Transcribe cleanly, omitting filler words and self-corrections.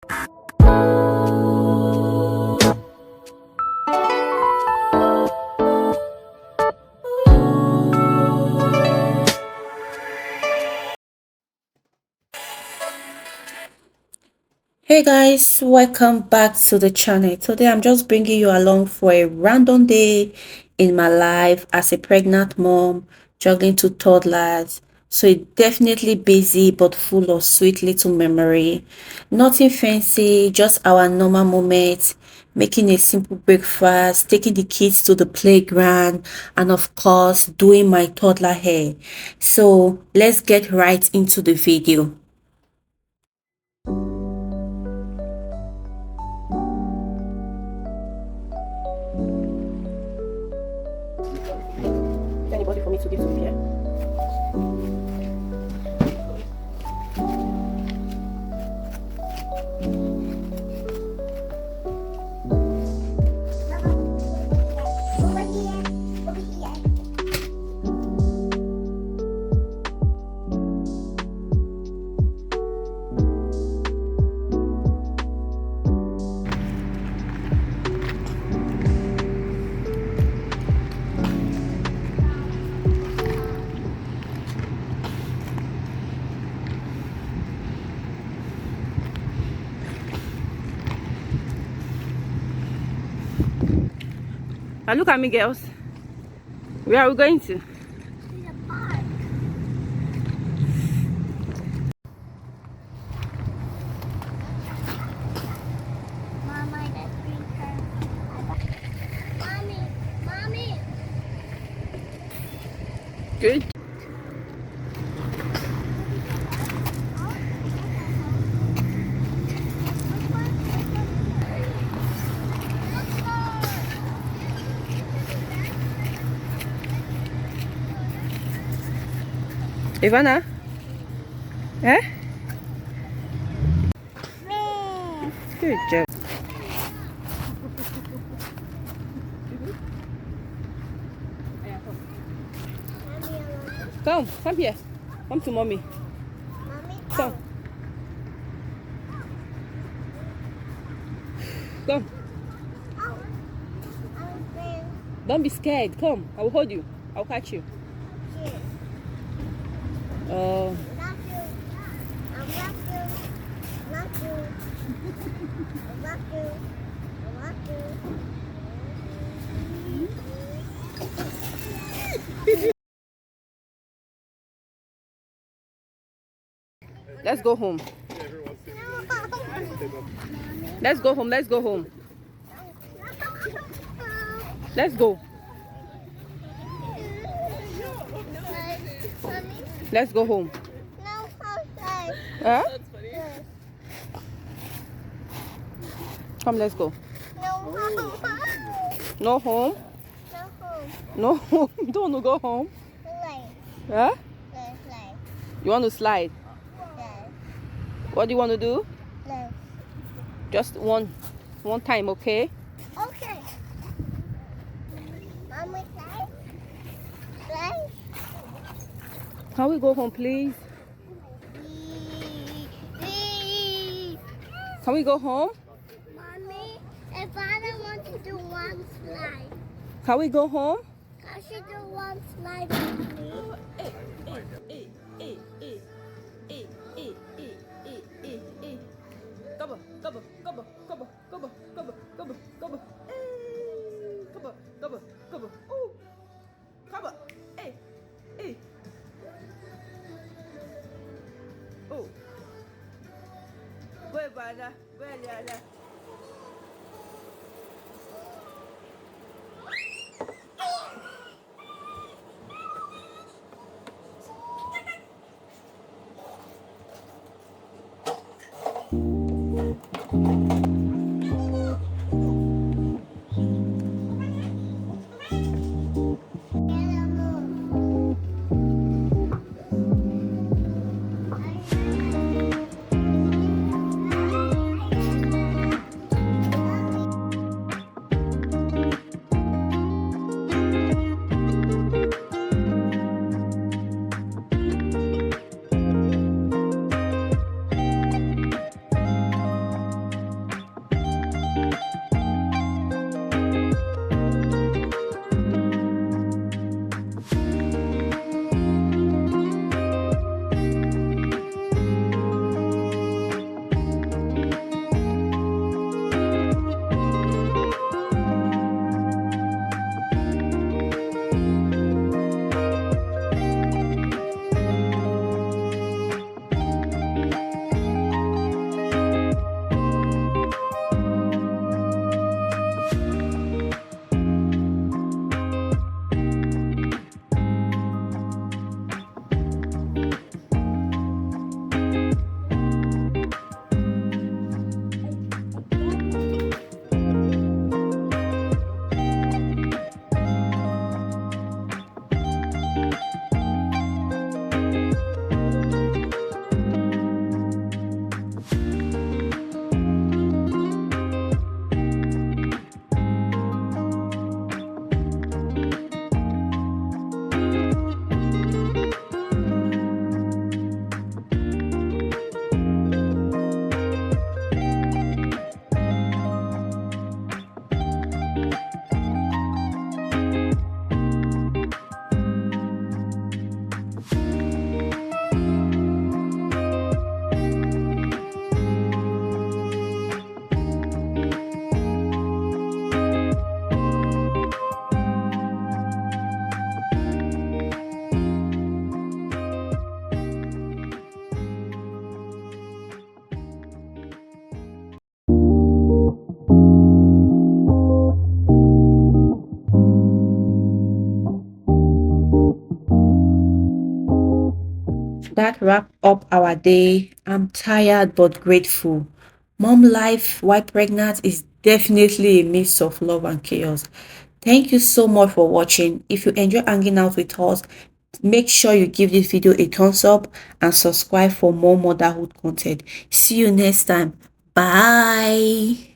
Hey guys, welcome back to the channel. Today I'm just bringing you along for a random day in my life as a pregnant mom juggling two toddlers. So it's definitely busy but full of sweet little memory. Nothing fancy, just our normal moments, making a simple breakfast, taking the kids to the playground, and of course doing my toddler hair. So let's get right into the video. Anybody for me to give to Pierre? Now look at me, girls. Where are we going to? The park. Mama, that's green car. Mommy. Good. Ivana? Eh? Good job. Come here. Come to mommy. Come. Come. Don't be scared. Come. I will hold you. I'll catch you. Oh. Let's go home. Let's go home. Let's go home. Let's go. Let's go home. Huh? Come, let's go. No home? No home. You don't want to go home? Huh? You want to slide? What do you want to do? Just one time, okay? Okay. Mommy, slide. Can we go home, please? Can we go home? Mommy, if I don't want to do one slide, Can we go home? I should do one slide. That wrap up our day. I'm tired but grateful. Mom life while pregnant is definitely a mix of love and chaos. Thank you so much for watching. If you enjoy hanging out with us, make sure you give this video a thumbs up and subscribe for more motherhood content. See you next time. Bye.